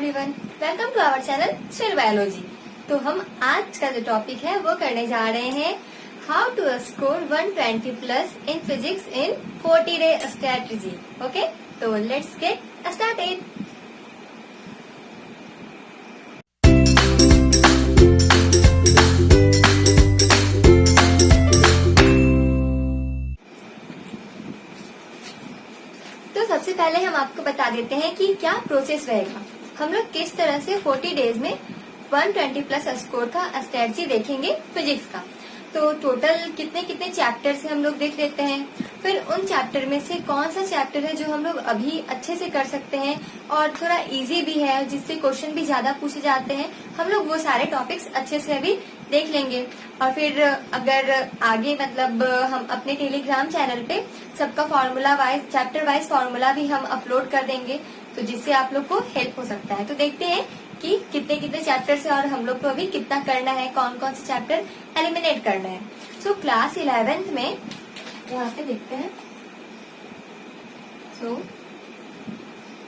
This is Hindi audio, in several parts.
Everyone, welcome to our channel still biology. तो हम आज का जो टॉपिक है वो करने जा रहे हैं how to score 120 plus in physics in 40 day strategy. Okay, तो लेट्स गेट स्टार्टेड। तो सबसे पहले हम आपको बता देते हैं कि क्या प्रोसेस रहेगा। हम लोग किस तरह से 40 डेज में 120 प्लस स्कोर का स्ट्रेटजी देखेंगे फिजिक्स का। तो टोटल कितने कितने चैप्टर से हम लोग देख लेते हैं, फिर उन चैप्टर में से कौन सा चैप्टर है जो हम लोग अभी अच्छे से कर सकते हैं और थोड़ा इजी भी है जिससे क्वेश्चन भी ज्यादा पूछे जाते हैं, हम लोग वो सारे टॉपिक्स अच्छे से अभी देख लेंगे। और फिर अगर आगे मतलब हम अपने टेलीग्राम चैनल पे सबका formula wise chapter wise formula भी हम अपलोड कर देंगे, तो जिससे आप लोग को हेल्प हो सकता है। तो देखते हैं कि कितने कितने चैप्टर से और हम लोग को अभी कितना करना है, कौन कौन से चैप्टर एलिमिनेट करना है। सो क्लास 11th में यहाँ पे देखते हैं। So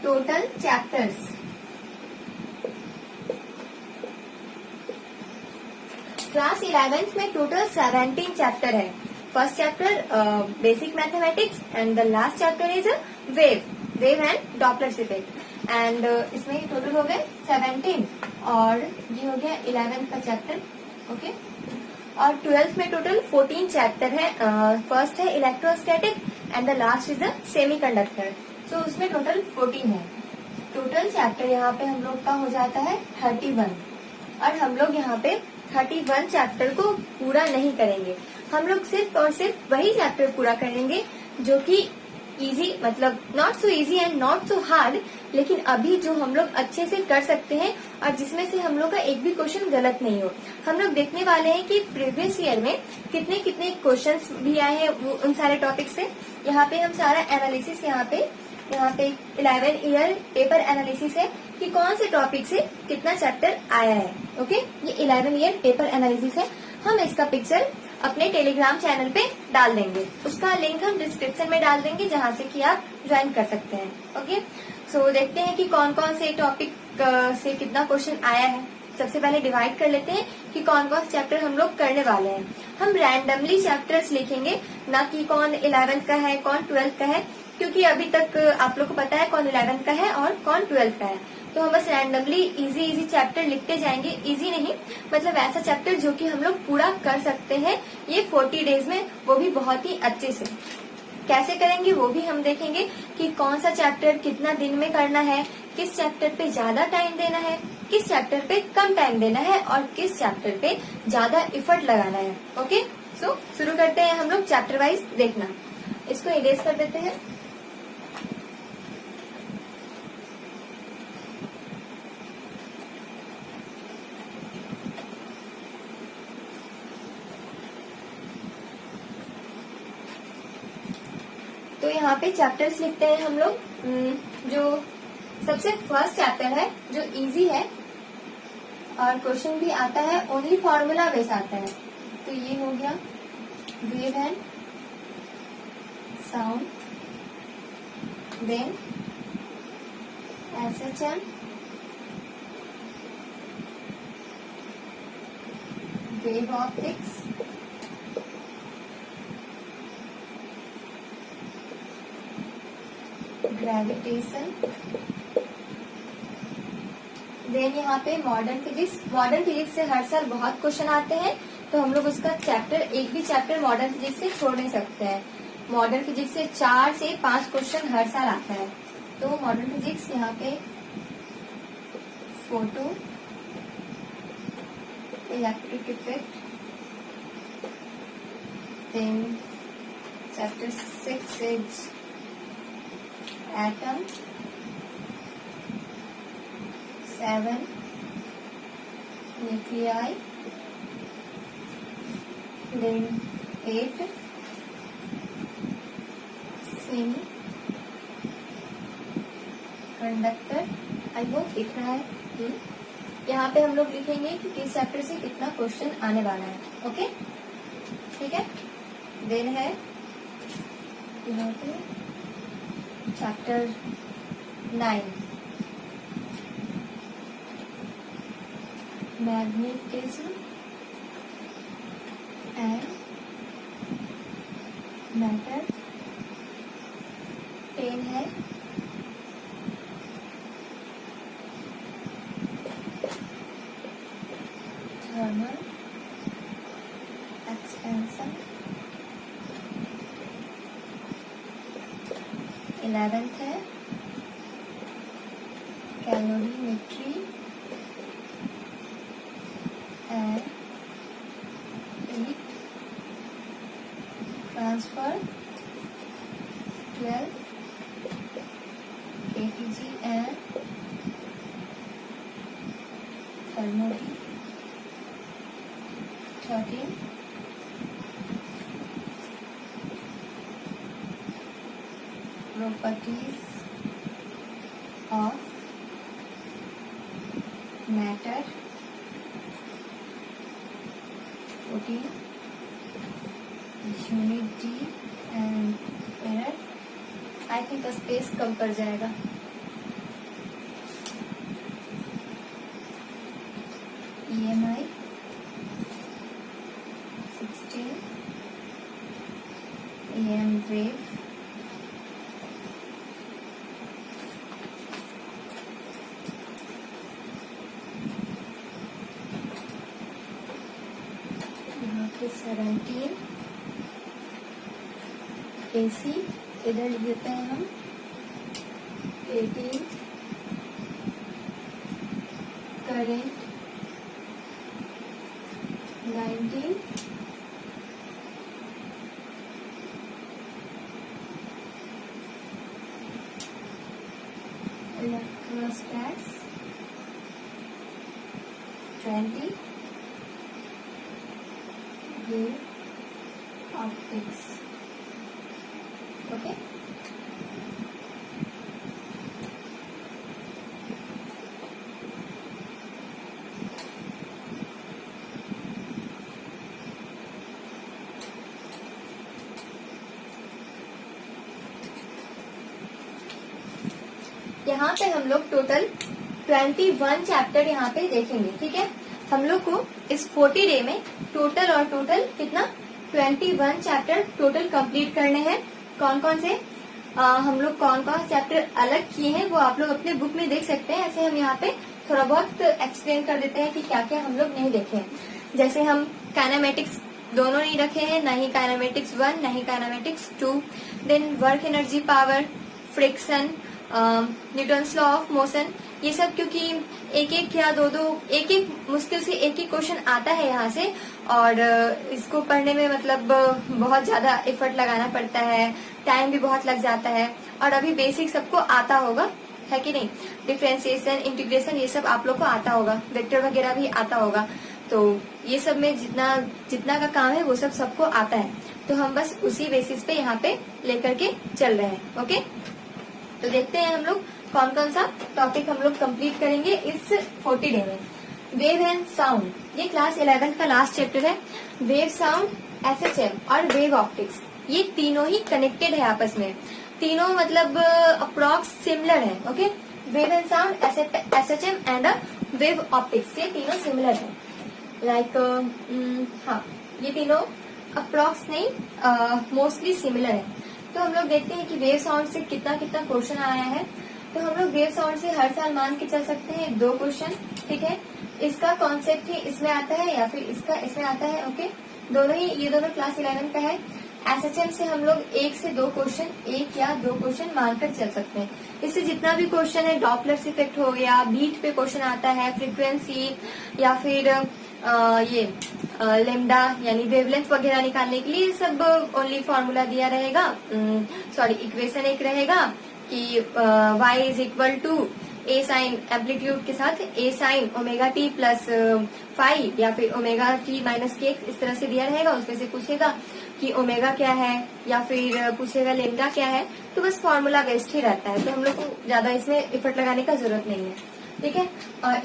total chapters class 11th में टोटल 17 चैप्टर है। First chapter basic mathematics and the last chapter is wave and Doppler's effect. And इसमें टोटल हो गए 17 और ये हो गया 11th का चैप्टर। ओके, और 12th में टोटल 14 चैप्टर है। फर्स्ट है electrostatic and the last is the semiconductor. So उसमें टोटल 14 है। टोटल चैप्टर यहाँ पे हम लोग का हो जाता है 31 और हम लोग यहाँ पे 31 चैप्टर को पूरा नहीं करेंगे। हम लोग सिर्फ और सिर्फ वही चैप्टर पूरा करेंगे जो कि इजी, मतलब not so easy and not so hard, लेकिन अभी जो हम लोग अच्छे से कर सकते हैं और जिसमें से हम लोग का एक भी क्वेश्चन गलत नहीं हो। हम लोग देखने वाले हैं कि प्रीवियस ईयर में कितने कितने क्वेश्चंस भी आए हैं उन सारे टॉपिक से। यहाँ पे हम सारा एनालिसिस यहाँ पे 11 ईयर पेपर एनालिसिस है कि कौन से टॉपिक से कितना चैप्टर आया है। ओके, ये 11 ईयर पेपर एनालिसिस है। हम इसका पिक्चर अपने टेलीग्राम चैनल पे डाल देंगे, उसका लिंक हम डिस्क्रिप्शन में डाल देंगे जहाँ से कि आप ज्वाइन कर सकते हैं। ओके, सो देखते हैं कि कौन कौन से टॉपिक से कितना क्वेश्चन आया है। सबसे पहले डिवाइड कर लेते हैं कि कौन कौन से चैप्टर हम लोग करने वाले हैं। हम रैंडमली चैप्टर्स लिखेंगे, ना कि कौन 11th का है कौन 12th का है, क्योंकि अभी तक आप लोग को पता है कौन 11th का है और कौन 12th का है। तो हम बस रैंडमली इजी चैप्टर लिखते जाएंगे। इजी नहीं, मतलब ऐसा चैप्टर जो कि हम लोग पूरा कर सकते हैं ये 40 डेज में, वो भी बहुत ही अच्छे से। कैसे करेंगे वो भी हम देखेंगे कि कौन सा चैप्टर कितना दिन में करना है, किस चैप्टर पे ज्यादा टाइम देना है, किस चैप्टर पे कम टाइम देना है और किस चैप्टर पे ज्यादा एफर्ट लगाना है। ओके, सो शुरू करते हैं हम लोग चैप्टर वाइज देखना। इसको इरेज कर देते हैं। तो यहाँ पे चैप्टर्स लिखते हैं हम लोग। जो सबसे फर्स्ट चैप्टर है जो इजी है और क्वेश्चन भी आता है, ओनली फॉर्मूला बेस आता है। तो ये हो गया wave and sound, then SHM, wave optics, gravitation, then यहाँ पे मॉडर्न फिजिक्स। मॉडर्न फिजिक्स से हर साल बहुत क्वेश्चन आते हैं, तो हम लोग उसका चैप्टर एक भी चैप्टर मॉडर्न फिजिक्स से छोड़ नहीं सकते हैं। मॉडर्न फिजिक्स से 4 से 5 क्वेश्चन हर साल आता है। तो मॉडर्न फिजिक्स यहाँ पे photoelectric effect, then chapter 6 is atom, 7 nuclei, then 8 semiconductor. I hope दिख रहा है। यहाँ पे हम लोग लिखेंगे कि किस चैप्टर से कितना क्वेश्चन आने वाला है। ओके, ठीक है। देन है यहाँ पे चैप्टर 9 मैग्नेटिज्म एंड मैटर। 10 है थर्मल एक्सपेंशन। 11th है calorimetry and heat transfer. 12 ATG and thermody. 13 properties of matter। 14 unity and error। I think space कम पड़ जाएगा। EMI। 16 EM wave। 17 AC। इधर लिख देते हैं हम 18 करेंट। 19 इलेक्ट्रोस्टैट्स। 20 wave optics. ओके, यहाँ पे हम लोग टोटल 21 चैप्टर यहाँ पे देखेंगे। ठीक है, हम लोग को इस 40 डे में टोटल और टोटल कितना 21 चैप्टर टोटल कंप्लीट करने हैं। कौन कौन से हम लोग कौन कौन चैप्टर अलग किए हैं वो आप लोग अपने बुक में देख सकते हैं। ऐसे हम यहाँ पे थोड़ा बहुत एक्सप्लेन कर देते हैं कि क्या क्या हम लोग नहीं देखे हैं। जैसे हम काइनेमेटिक्स दोनों नहीं रखे हैं, ना ही काइनेमेटिक्स 1 ना ही kinematics 2। Then work energy power, friction, Newton's law of motion, ये सब क्योंकि एक एक या दो दो एक एक मुश्किल से एक एक क्वेश्चन आता है यहाँ से, और इसको पढ़ने में मतलब बहुत ज्यादा एफर्ट लगाना पड़ता है, टाइम भी बहुत लग जाता है। और अभी बेसिक सबको आता होगा, है कि नहीं? डिफरेंशिएशन, इंटीग्रेशन ये सब आप लोग को आता होगा, वेक्टर वगैरह भी आता होगा। तो ये सब में जितना जितना का काम है वो सब सबको आता है। तो हम बस उसी बेसिस पे यहाँ पे लेकर के चल रहे हैं। ओके, तो देखते हैं हम लोग कौन कौन सा टॉपिक हम लोग कंप्लीट करेंगे इस 40 डे में। वेव एंड साउंड, ये क्लास 11 का लास्ट चैप्टर है। वेव साउंड, SHM और वेव ऑप्टिक्स, ये तीनों ही कनेक्टेड है आपस में। तीनों मतलब अप्रॉक्स सिमिलर है। Okay, wave and sound, SHM and wave optics, ये तीनों सिमिलर है। लाइक हाँ, ये तीनों अप्रॉक्स नहीं मोस्टली सिमिलर है। तो हम लोग देखते हैं कि वेव साउंड से कितना कितना क्वेश्चन आया है। तो हम लोग वेव साउंड से हर साल मान के चल सकते हैं 2 क्वेश्चन। ठीक है, इसका कॉन्सेप्ट ही इसमें आता है या फिर इसका इसमें आता है। ओके, दोनों ही, ये दोनों क्लास 11 का है। SHM से हम लोग 1 से 2 क्वेश्चन, 1 या 2 क्वेश्चन मानकर चल सकते हैं। इससे जितना भी क्वेश्चन है, डॉपलर इफेक्ट हो गया, बीट पे क्वेश्चन आता है, फ्रीक्वेंसी या फिर ये लेमडा यानी वेवलेंथ वगैरह निकालने के लिए सब ओनली फॉर्मूला दिया रहेगा। सॉरी, इक्वेशन एक रहेगा कि y is equal to A sine amplitude के साथ A sine omega t plus five या फिर ओमेगा टी माइनस के, इस तरह से दिया रहेगा। उसमें से पूछेगा कि ओमेगा क्या है या फिर पूछेगा लेमडा क्या है। तो बस फॉर्मूला बेस्ड ही रहता है, तो हम लोग को ज्यादा इसमें एफर्ट लगाने का जरूरत नहीं है। ठीक है,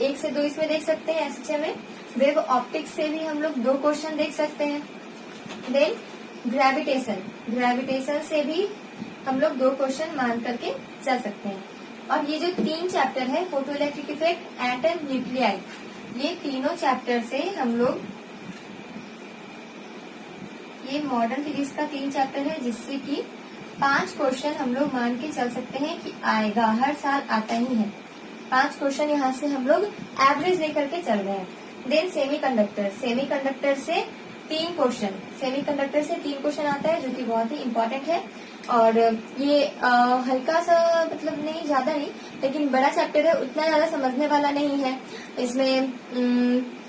1 से 2 इसमें देख सकते हैं SHM में। वेव ऑप्टिक्स से भी हम लोग 2 क्वेश्चन देख सकते हैं। देन ग्रेविटेशन, ग्रेविटेशन से भी हम लोग 2 क्वेश्चन मान करके चल सकते हैं। और ये जो 3 चैप्टर है, photo electric effect, atom, nuclei, ये तीनों चैप्टर से हम लोग, ये मॉडर्न फिजिक्स का 3 चैप्टर है जिससे कि 5 क्वेश्चन हम लोग मान के चल सकते हैं कि आएगा, हर साल आता ही है। 5 क्वेश्चन यहाँ से हम लोग एवरेज लेकर के चल रहे हैं। देन सेमीकंडक्टर, सेमीकंडक्टर से 3 क्वेश्चन, सेमीकंडक्टर से 3 क्वेश्चन आता है जो कि बहुत ही इम्पोर्टेंट है। और ये हल्का सा, मतलब नहीं ज्यादा नहीं, लेकिन बड़ा चैप्टर है, उतना ज्यादा समझने वाला नहीं है। इसमें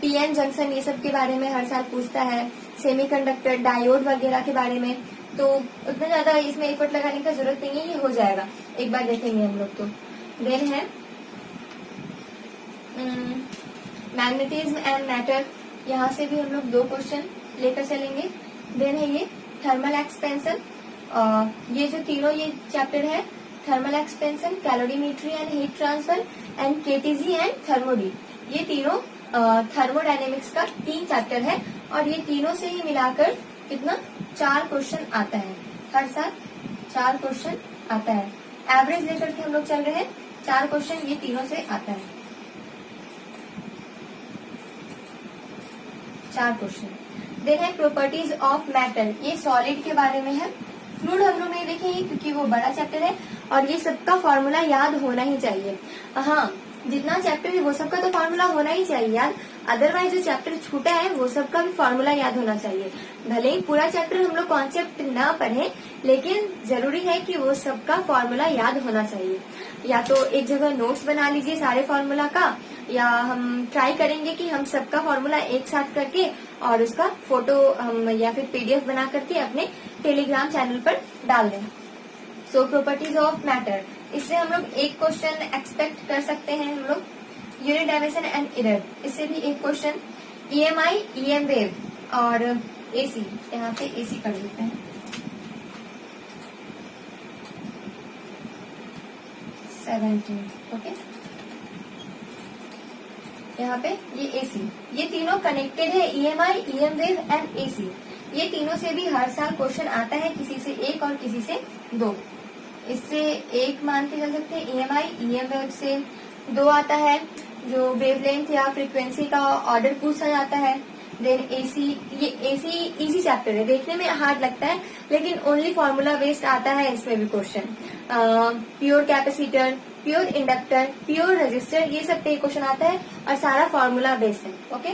पीएन जंक्शन ये सब के बारे में हर साल पूछता है, सेमीकंडक्टर डायोड वगैरह के बारे में, तो उतना ज्यादा इसमें एफर्ट लगाने का जरूरत नहीं है, ये हो जाएगा, एक बार देखेंगे हम लोग। तो देन है मैग्नेटिज्म एंड मैटर, यहाँ से भी हम लोग 2 क्वेश्चन लेकर चलेंगे। देन है ये थर्मल एक्सपेंशन, ये जो तीनों ये चैप्टर है, thermal expansion, calorimetry and heat transfer and KTG and thermody, ये तीनों थर्मोडायनेमिक्स का 3 चैप्टर है। और ये तीनों से ही मिलाकर कितना 4 क्वेश्चन आता है, हर साल 4 क्वेश्चन आता है। एवरेज लेकर के हम लोग चल रहे हैं, 4 क्वेश्चन ये तीनों से आता है, 4 क्वेश्चन। देन है प्रॉपर्टीज ऑफ मैटर, ये सॉलिड के बारे में है। फ्लूइड हम लोग नहीं देखेंगे क्योंकि वो बड़ा चैप्टर है और ये सबका फॉर्मूला याद होना ही चाहिए। हाँ, जितना चैप्टर है वो सबका तो फॉर्मूला होना ही चाहिए याद, अदरवाइज जो चैप्टर छूटा है वो सबका भी फॉर्मूला याद होना चाहिए। भले ही पूरा चैप्टर हम लोग कॉन्सेप्ट ना पढ़े, लेकिन जरूरी है कि वो सबका फॉर्मूला याद होना चाहिए। या तो एक जगह नोट्स बना लीजिए सारे फॉर्मूला का, या हम ट्राई करेंगे कि हम सबका फॉर्मूला एक साथ करके और उसका फोटो हम या फिर पीडीएफ बना करके अपने टेलीग्राम चैनल पर डाल दें। सो प्रॉपर्टीज ऑफ मैटर, इससे हम लोग एक क्वेश्चन एक्सपेक्ट कर सकते हैं हम लोग। यूनिडायमेंशन एंड एरर, इससे भी एक क्वेश्चन। ईएमआई, ईएम वेव और एसी, यहाँ पे एसी कर लेते हैं। 17, ओके। यहाँ पे ये एसी, ये तीनों कनेक्टेड है, EMI, EM wave and AC. ये तीनों से भी हर साल क्वेश्चन आता है, किसी से 1 और किसी से 2। इससे 1 मान के चल सकते हैं, ईएमआई, ईएम वेव से 2 आता है, जो वेवलेंथ या फ्रीक्वेंसी का ऑर्डर पूछा जाता है। देन एसी, ये एसी इजी चैप्टर है, देखने में हार्ड लगता है लेकिन ओनली फॉर्मूला बेस्ड आता है इसमें भी question. Pure capacitor, pure inductor, pure resistor, ये सब पे क्वेश्चन आता है और सारा फॉर्मूला बेस्ड है, ओके।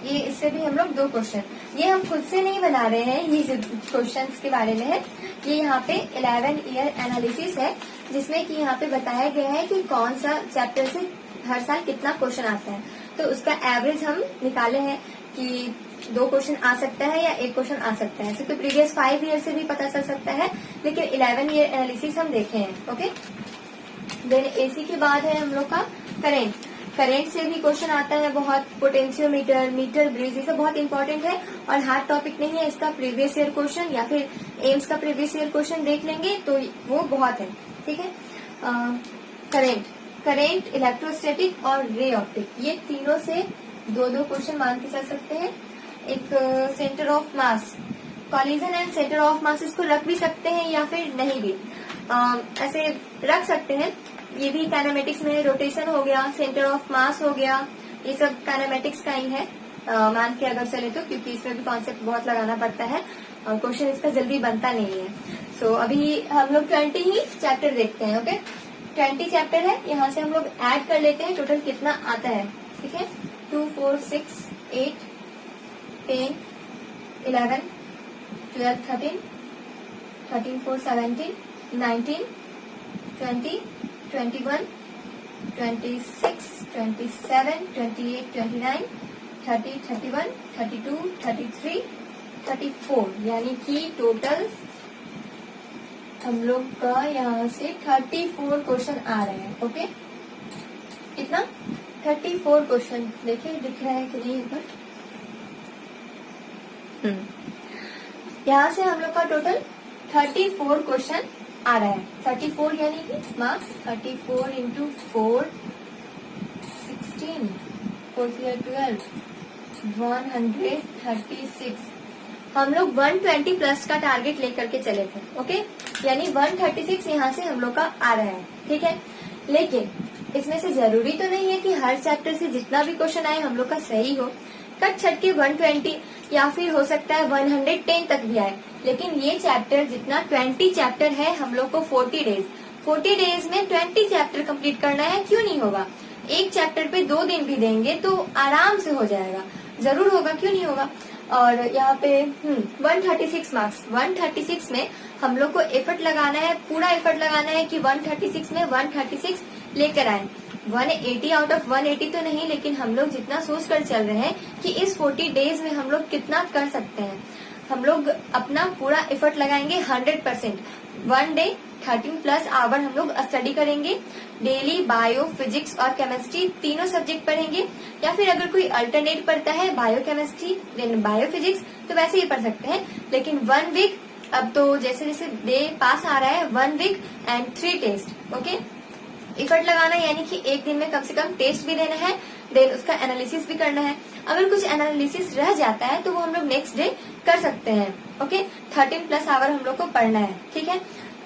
ये इससे भी हम लोग 2 क्वेश्चन, ये हम खुद से नहीं बना रहे हैं, ये क्वेश्चंस के बारे में है। ये यहाँ पे 11 ईयर एनालिसिस है, जिसमें कि यहाँ पे बताया गया है कि कौन सा चैप्टर से हर साल कितना क्वेश्चन आता है। तो उसका एवरेज हम निकाले हैं कि 2 क्वेश्चन आ सकता है या 1 क्वेश्चन आ सकता है। तो प्रीवियस 5 ईयर से भी पता चल सकता है, लेकिन 11 ईयर एनालिसिस हम देखे हैं, ओके। देन एसी के बाद है हम लोग का करेंट, करेंट से भी क्वेश्चन आता है बहुत। पोटेंशियोमीटर, मीटर ब्रिज, ये सब बहुत इंपॉर्टेंट है और हार्ड टॉपिक नहीं है। इसका प्रीवियस ईयर क्वेश्चन या फिर एम्स का प्रीवियस ईयर क्वेश्चन देख लेंगे तो वो बहुत है, ठीक है। करेंट, करेंट, इलेक्ट्रोस्टैटिक और रे ऑप्टिक, ये तीनों से 2-2 क्वेश्चन मान के चल सकते हैं। एक centre of mass, collision and centre of mass, इसको रख भी सकते हैं या फिर नहीं भी, ऐसे रख सकते हैं। ये भी काइनेमेटिक्स में रोटेशन हो गया, सेंटर ऑफ मास हो गया, ये सब काइनेमेटिक्स का ही है, मान के अगर चले तो, क्योंकि इसमें भी कॉन्सेप्ट बहुत लगाना पड़ता है और क्वेश्चन इसका जल्दी बनता नहीं है। सो अभी हम लोग 20 ही चैप्टर देखते हैं, ओके। 20 चैप्टर है, यहाँ से हम लोग ऐड कर लेते हैं टोटल कितना आता है, ठीक है। 2, 4, 6, 8, 10, 11, 12, 13, 13, 4, 17, 19, 20, 21, 26, 27, 28, 29, 30, 31, 32, 33, 34, यानी कि टोटल हम लोग का यहाँ से 34 क्वेश्चन आ रहे हैं, ओके। कितना 34 क्वेश्चन, देखिए दिख रहा है कि नहीं ऊपर। यहाँ से हम लोग का टोटल 34 क्वेश्चन आ रहा है। 34 यानी कि मार्क्स 34 इंटू 4, 16, 4 12, 136। हम लोग 120 प्लस का टारगेट लेकर के चले थे, ओके। यानी 136 यहाँ से हम लोग का आ रहा है, ठीक है। लेकिन इसमें से जरूरी तो नहीं है कि हर चैप्टर से जितना भी क्वेश्चन आए हम लोग का सही हो। कट छट के 120 या फिर हो सकता है 110 तक भी आए, लेकिन ये चैप्टर जितना 20 चैप्टर है हम लोग को 40 डेज में 20 चैप्टर कंप्लीट करना है, क्यों नहीं होगा। एक चैप्टर पे 2 दिन भी देंगे तो आराम से हो जाएगा, जरूर होगा, क्यों नहीं होगा। और यहाँ पे 136 मार्क्स, 136 में हम लोग को एफर्ट लगाना है, पूरा एफर्ट लगाना है कि 136 में 136 लेकर आए। 180 आउट ऑफ 180 तो नहीं, लेकिन हम लोग जितना सोच कर चल रहे हैं कि इस 40 डेज में हम लोग कितना कर सकते हैं, हम लोग अपना पूरा एफर्ट लगाएंगे 100%। 1 डे 13+ आवर हम लोग स्टडी करेंगे। डेली बायो, फिजिक्स और केमिस्ट्री तीनों सब्जेक्ट पढ़ेंगे, या फिर अगर कोई अल्टरनेट पढ़ता है bio chemistry then bio physics तो वैसे ही पढ़ सकते हैं। लेकिन 1 वीक, अब तो जैसे जैसे डे पास आ रहा है, 1 week and 3 test, okay. Effort लगाना यानी कि एक दिन में कम से कम टेस्ट भी देना है, देन उसका एनालिसिस भी करना है। अगर कुछ एनालिसिस रह जाता है तो वो हम लोग नेक्स्ट डे कर सकते हैं, ओके। 13+ आवर हम लोग को पढ़ना है, ठीक है।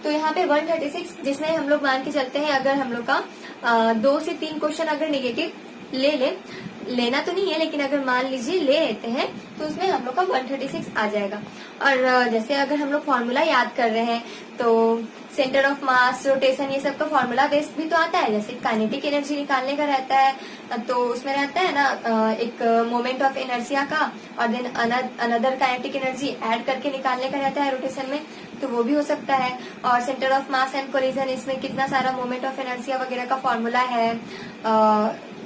तो यहाँ पे 136 जिसमें हम लोग मान के चलते हैं अगर हम लोग का 2 से 3 क्वेश्चन अगर नेगेटिव लेना तो नहीं है, लेकिन अगर मान लीजिए ले लेते हैं तो उसमें हम लोग का 136 आ जाएगा। और जैसे अगर हम लोग फॉर्मूला याद कर रहे हैं तो सेंटर ऑफ मास, रोटेशन, ये सब का फॉर्मूला बेस्ड भी तो आता है। जैसे काइनेटिक एनर्जी निकालने का रहता है तो उसमें रहता है ना एक मोमेंट ऑफ इनर्शिया का, और then another kinetic energy add करके निकालने का रहता है रोटेशन में, तो वो भी हो सकता है। और centre of mass and collision, इसमें कितना सारा मोमेंट ऑफ इनर्शिया वगैरह का फॉर्मूला है,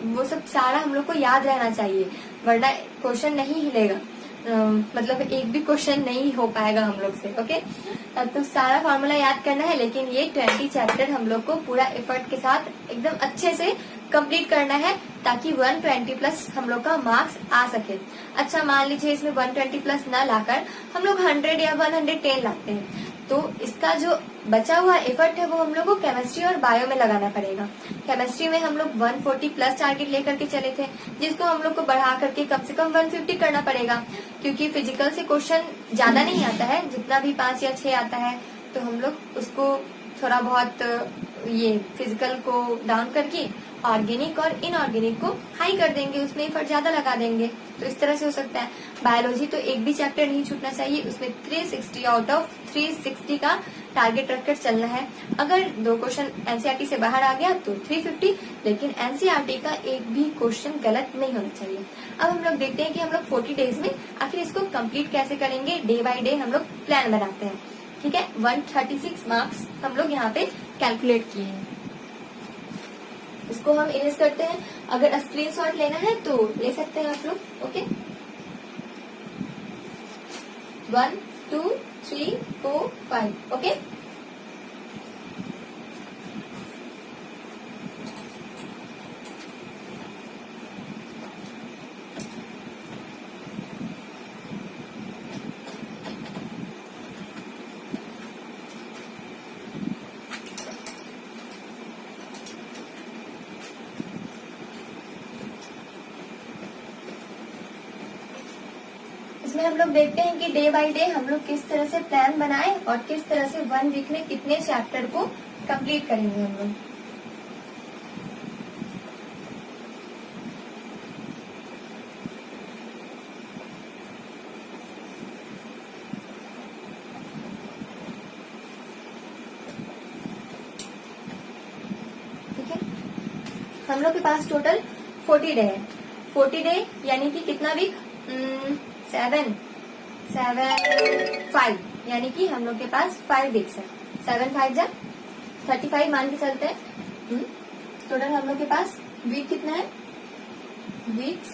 वो सब सारा हम लोग को याद रहना चाहिए, वरना क्वेश्चन नहीं हिलेगा। मतलब एक भी क्वेश्चन नहीं हो पाएगा हम लोग से, ओके। तो सारा फॉर्मूला याद करना है, लेकिन ये 20 चैप्टर हम लोग को पूरा एफर्ट के साथ एकदम अच्छे से कंप्लीट करना है, ताकि 120+ हम लोग का मार्क्स आ सके। अच्छा, मान लीजिए इसमें 120+ ना लाकर हम लोग 100 या 110 लाते हैं, तो इसका जो बचा हुआ एफर्ट है वो हम लोग को केमिस्ट्री और बायो में लगाना पड़ेगा। केमिस्ट्री में हम लोग 140+ टारगेट लेकर के चले थे, जिसको हम लोग को बढ़ा करके कम से कम 150 करना पड़ेगा, क्योंकि फिजिकल से क्वेश्चन ज्यादा नहीं आता है, जितना भी 5 या 6 आता है, तो हम लोग उसको थोड़ा बहुत ये फिजिकल को डाउन करके ऑर्गेनिक और इनऑर्गेनिक को हाई कर देंगे, उसमें एफर्ट ज्यादा लगा देंगे, तो इस तरह से हो सकता है। बायोलॉजी तो एक भी चैप्टर नहीं छूटना चाहिए, उसमें 360 आउट ऑफ 360 का टारगेट रखकर चलना है। अगर 2 क्वेश्चन एनसीईआरटी से बाहर आ गया तो 350, लेकिन एनसीईआरटी का एक भी क्वेश्चन गलत नहीं होना चाहिए। अब हम लोग देखते हैं कि हम लोग 40 डेज में आखिर इसको कंप्लीट कैसे करेंगे। डे बाय डे हम लोग प्लान बनाते हैं, ठीक है। 136 मार्क्स हम लोग यहाँ पे कैलकुलेट किए हैं, इसको हम इरेज करते हैं। अगर स्क्रीनशॉट लेना है तो ले सकते हैं आप लोग, ओके। 1 2 3 4 5, ओके। इसमें हम लोग देखते हैं कि डे बाय डे हम लोग किस तरह से प्लान बनाए और किस तरह से 1 वीक में कितने चैप्टर को कंप्लीट करेंगे हम लोग। ठीक है, हम लोग के पास टोटल 40 डे है। 40 डे यानी कि कितना वीक, 5, यानी कि हम लोग के पास 5 वीक्स है। 7 5 जा 35 मान के चलते हैं। टोटल हम लोग के पास वीक कितना है, वीक्स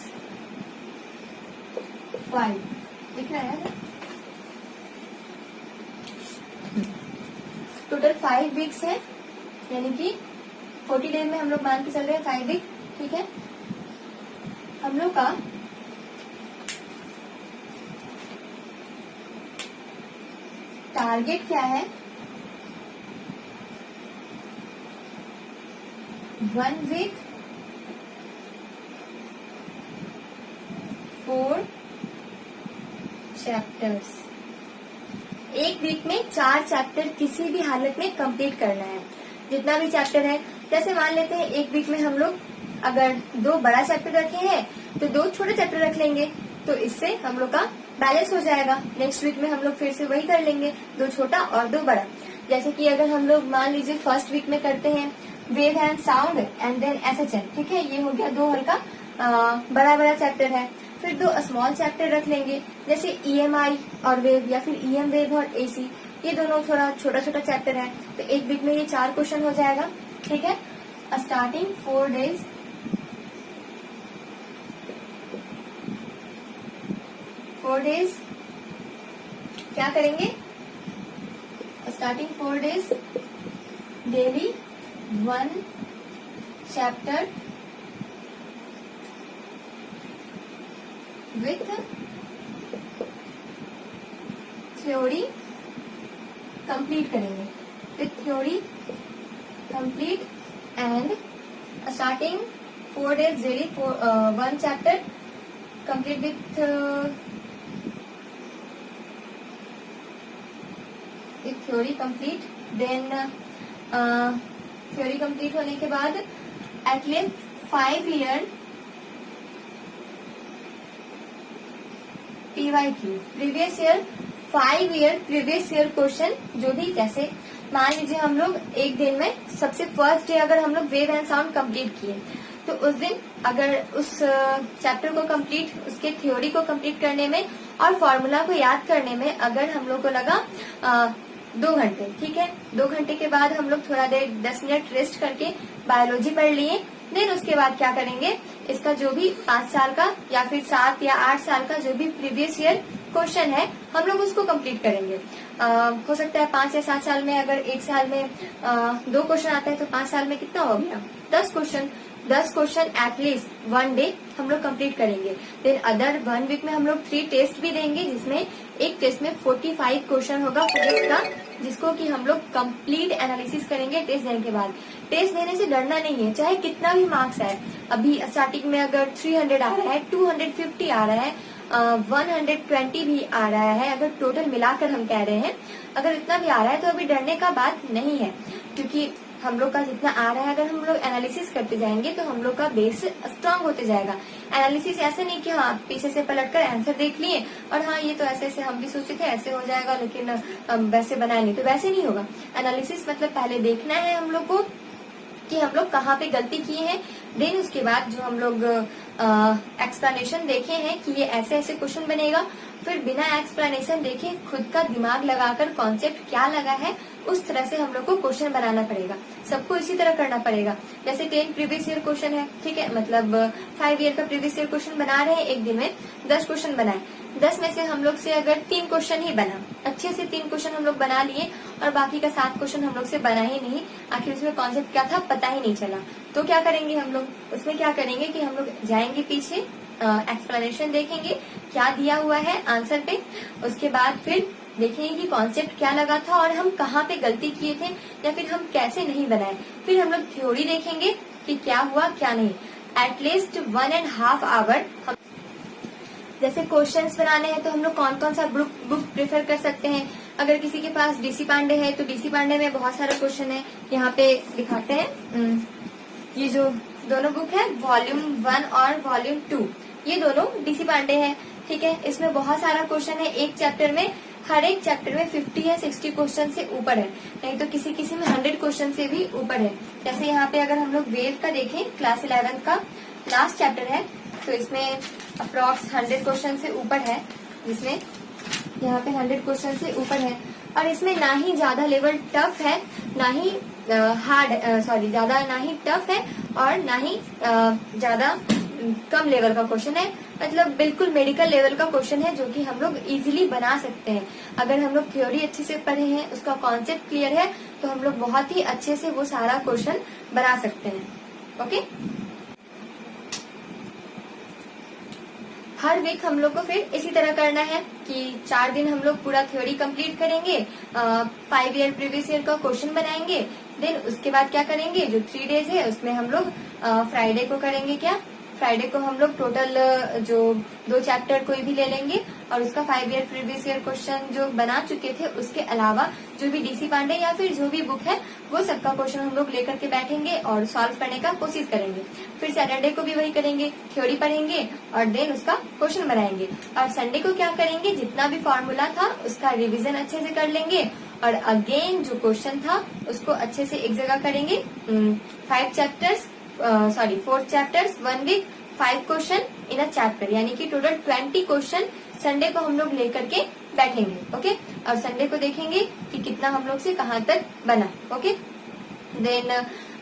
5 दिख रहा है। टोटल 5 वीक्स है, यानी कि 40 डेज में हम लोग मान के चल रहे हैं 5 वीक, ठीक है। हम लोग का टारगेट क्या है, 1 वीक 4 चैप्टर्स। एक वीक में 4 चैप्टर किसी भी हालत में कंप्लीट करना है। जितना भी चैप्टर है जैसे मान लेते हैं एक वीक में हम लोग अगर 2 बड़ा चैप्टर रखे हैं तो 2 छोटे चैप्टर रख लेंगे, तो इससे हम लोग का बैलेंस हो जाएगा। नेक्स्ट वीक में हम लोग फिर से वही कर लेंगे, 2 छोटा और 2 बड़ा। जैसे कि अगर हम लोग मान लीजिए फर्स्ट वीक में करते हैं wave and sound and then SHN, ठीक है, ये हो गया 2 हल्का बड़ा बड़ा चैप्टर है। फिर 2 स्मॉल चैप्टर रख लेंगे, जैसे ईएमआई और वेव या फिर ईएम वेव और एसी, ये दोनों थोड़ा छोटा छोटा चैप्टर है। तो एक वीक में ये 4 क्वेश्चन हो जाएगा, ठीक है। स्टार्टिंग 4 डेज, क्या करेंगे, starting 4 days daily 1 chapter with theory complete करेंगे, with theory complete and starting 4 days daily 1 chapter complete with theory complete. Then theory complete होने के बाद at least 5 year PYQ previous year, 5 year previous year question, जो भी, जैसे मान लीजिए हम लोग एक दिन में सबसे फर्स्ट डे अगर हम लोग वेव एंड साउंड कंप्लीट किए, तो उस दिन अगर उस चैप्टर को कंप्लीट, उसके थ्योरी को कंप्लीट करने में और फॉर्मूला को याद करने में अगर हम लोग को लगा 2 घंटे, ठीक है, 2 घंटे के बाद हम लोग थोड़ा देर 10 मिनट रेस्ट करके बायोलॉजी पढ़ लिए। देन उसके बाद क्या करेंगे, इसका जो भी 5 साल का या फिर 7 या 8 साल का जो भी प्रीवियस ईयर क्वेश्चन है हम लोग उसको कंप्लीट करेंगे। हो सकता है 5 या 7 साल में, अगर एक साल में 2 क्वेश्चन आता है तो 5 साल में कितना हो गया, 10 क्वेश्चन। 10 क्वेश्चन एटलीस्ट 1 डे हम लोग कंप्लीट करेंगे। देन अदर 1 वीक में हम लोग 3 टेस्ट भी देंगे, जिसमें एक टेस्ट में 45 क्वेश्चन होगा फिजिक्स का, जिसको कि हम लोग कंप्लीट एनालिसिस करेंगे टेस्ट देने के बाद। टेस्ट देने से डरना नहीं है, चाहे कितना भी मार्क्स आए। अभी स्टार्टिंग में अगर 300 आ रहा है, 250 आ रहा है, 120 भी आ रहा है, अगर टोटल मिलाकर हम कह रहे हैं, अगर इतना भी आ रहा है तो अभी डरने का बात नहीं है, क्योंकि हम लोग का जितना आ रहा है अगर हम लोग एनालिसिस करते जाएंगे तो हम लोग का बेस स्ट्रांग होते जाएगा। एनालिसिस ऐसे नहीं कि हाँ पीछे से पलटकर आंसर देख लिए और हाँ ये तो ऐसे ऐसे हम भी सोचे थे ऐसे हो जाएगा लेकिन वैसे बनाया नहीं, तो वैसे नहीं होगा। एनालिसिस मतलब पहले देखना है हम लोग को कि हम लोग कहाँ पे गलती किए हैं, देन उसके बाद जो हम लोग एक्सप्लेनेशन देखे हैं कि ये ऐसे ऐसे क्वेश्चन बनेगा, फिर बिना एक्सप्लेनेशन देखे खुद का दिमाग लगाकर कॉन्सेप्ट क्या लगा है उस तरह से हम लोग को क्वेश्चन बनाना पड़ेगा। सबको इसी तरह करना पड़ेगा। जैसे 10 प्रीवियस ईयर क्वेश्चन है, ठीक है, मतलब 5 ईयर का प्रीवियस ईयर क्वेश्चन बना रहे हैं, एक दिन में 10 क्वेश्चन बनाए, 10 में से हम लोग से अगर 3 क्वेश्चन ही बना, अच्छे से 3 क्वेश्चन हम लोग बना लिए और बाकी का 7 क्वेश्चन हम लोग से बना ही नहीं, आखिर उसमें कॉन्सेप्ट क्या था पता ही नहीं चला, तो क्या करेंगे हम लोग, उसमें क्या करेंगे कि हम लोग जाएंगे पीछे, एक्सप्लेनेशन देखेंगे क्या दिया हुआ है आंसर पे, उसके बाद फिर देखेंगे कि कॉन्सेप्ट क्या लगा था और हम कहाँ पे गलती किए थे या फिर हम कैसे नहीं बनाए, फिर हम लोग थ्योरी देखेंगे कि क्या हुआ क्या नहीं। एटलीस्ट 1.5 आवर हम जैसे क्वेश्चंस बनाने हैं तो हम लोग कौन कौन सा बुक प्रेफर कर सकते हैं। अगर किसी के पास डीसी पांडे है तो डीसी पांडे में बहुत सारे क्वेश्चन है, यहाँ पे दिखाते हैं। ये जो दोनों बुक है वॉल्यूम 1 और वॉल्यूम 2, ये दोनों डीसी पांडे है, ठीक है। इसमें बहुत सारा क्वेश्चन है, एक चैप्टर में, हर एक चैप्टर में 50 या 60 क्वेश्चन से ऊपर है, नहीं तो किसी किसी में 100 क्वेश्चन से भी ऊपर है। जैसे यहाँ पे अगर हम लोग वेव का देखें, क्लास 11 का लास्ट चैप्टर है, तो इसमें अप्रॉक्स 100 क्वेश्चन से ऊपर है, जिसमें यहाँ पे 100 क्वेश्चन से ऊपर है। और इसमें ना ही ज्यादा लेवल टफ है, ना ही ज्यादा ना ही टफ है और ना ही ज्यादा कम लेवल का क्वेश्चन है, मतलब बिल्कुल मेडिकल लेवल का क्वेश्चन है जो कि हम लोग इजीली बना सकते हैं। अगर हम लोग थ्योरी अच्छे से पढ़े हैं, उसका कॉन्सेप्ट क्लियर है, तो हम लोग बहुत ही अच्छे से वो सारा क्वेश्चन बना सकते हैं। ओके, हर वीक हम लोग को फिर इसी तरह करना है कि 4 दिन हम लोग पूरा थ्योरी कंप्लीट करेंगे, 5 ईयर प्रीवियस ईयर का क्वेश्चन बनाएंगे, देन उसके बाद क्या करेंगे, जो 3 डेज है उसमें हम लोग फ्राइडे को करेंगे क्या, फ्राइडे को हम लोग टोटल जो 2 चैप्टर कोई भी ले लेंगे और उसका 5 ईयर प्रीवियस ईयर क्वेश्चन जो बना चुके थे उसके अलावा जो भी डीसी पांडे या फिर जो भी बुक है वो सबका क्वेश्चन हम लोग लेकर के बैठेंगे और सॉल्व करने का कोशिश करेंगे। फिर सैटरडे को भी वही करेंगे, थ्योरी पढ़ेंगे और देन उसका क्वेश्चन बनाएंगे। और संडे को क्या करेंगे, जितना भी फॉर्मूला था उसका रिविजन अच्छे से कर लेंगे और अगेन जो क्वेश्चन था उसको अच्छे से एक जगह करेंगे। 4 chapters 1 week 5 question in a chapter, यानी कि टोटल 20 क्वेश्चन संडे को हम लोग लेकर के बैठेंगे। ओके, और संडे को देखेंगे कि कितना हम लोग से कहाँ तक बना। ओके, देन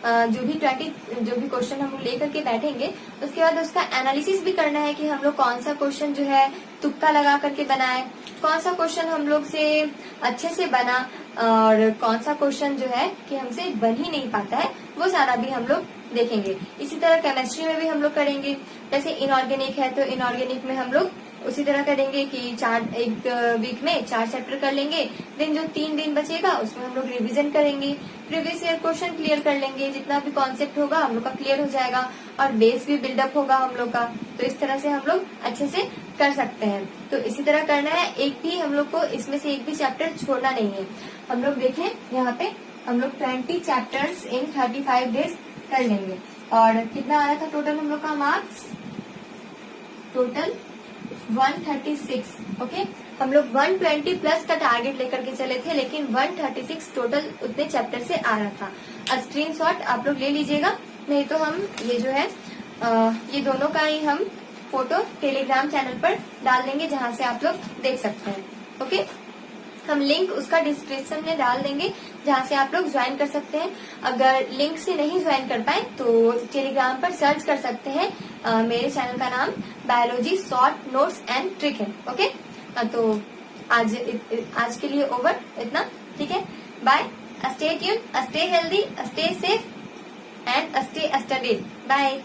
जो भी क्वेश्चन हम लोग लेकर के बैठेंगे उसके बाद उसका एनालिसिस भी करना है कि हम लोग कौन सा क्वेश्चन जो है तुक्का लगा करके बनाए, कौन सा क्वेश्चन हम लोग से अच्छे से बना और कौन सा क्वेश्चन जो है कि हमसे बन ही नहीं पाता है, वो सारा भी हम लोग देखेंगे। इसी तरह केमिस्ट्री में भी हम लोग करेंगे। जैसे इनऑर्गेनिक है तो इनऑर्गेनिक में हम लोग उसी तरह करेंगे कि एक वीक में 4 चैप्टर कर लेंगे। देन जो 3 दिन बचेगा उसमें हम लोग रिवीजन करेंगे, प्रीवियस ईयर क्वेश्चन क्लियर कर लेंगे, जितना भी कॉन्सेप्ट होगा हम लोग का क्लियर हो जाएगा और बेस भी बिल्डअप होगा हम लोग का। तो इस तरह से हम लोग अच्छे से कर सकते हैं। तो इसी तरह करना है, एक भी हम लोग को इसमें से एक भी चैप्टर छोड़ना नहीं है। हम लोग देखें यहाँ पे हम लोग 20 चैप्टर्स इन 35 डेज कर लेंगे। और कितना आ रहा था टोटल हम लोग का मार्क्स, टोटल 136। ओके, हम लोग 120 प्लस का टारगेट लेकर के चले थे, लेकिन 136 टोटल उतने चैप्टर से आ रहा था। स्क्रीनशॉट आप लोग ले लीजिएगा, नहीं तो हम ये जो है ये दोनों का ही हम फोटो टेलीग्राम चैनल पर डाल देंगे जहां से आप लोग देख सकते हैं। ओके, हम लिंक उसका डिस्क्रिप्शन में डाल देंगे जहां से आप लोग ज्वाइन कर सकते हैं। अगर लिंक से नहीं ज्वाइन कर पाए तो टेलीग्राम पर सर्च कर सकते हैं, मेरे चैनल का नाम biology short notes and trick है। ओके, तो आज के लिए ओवर इतना, ठीक है। Bye, stay tune, stay healthy, stay safe and stay studied. Bye.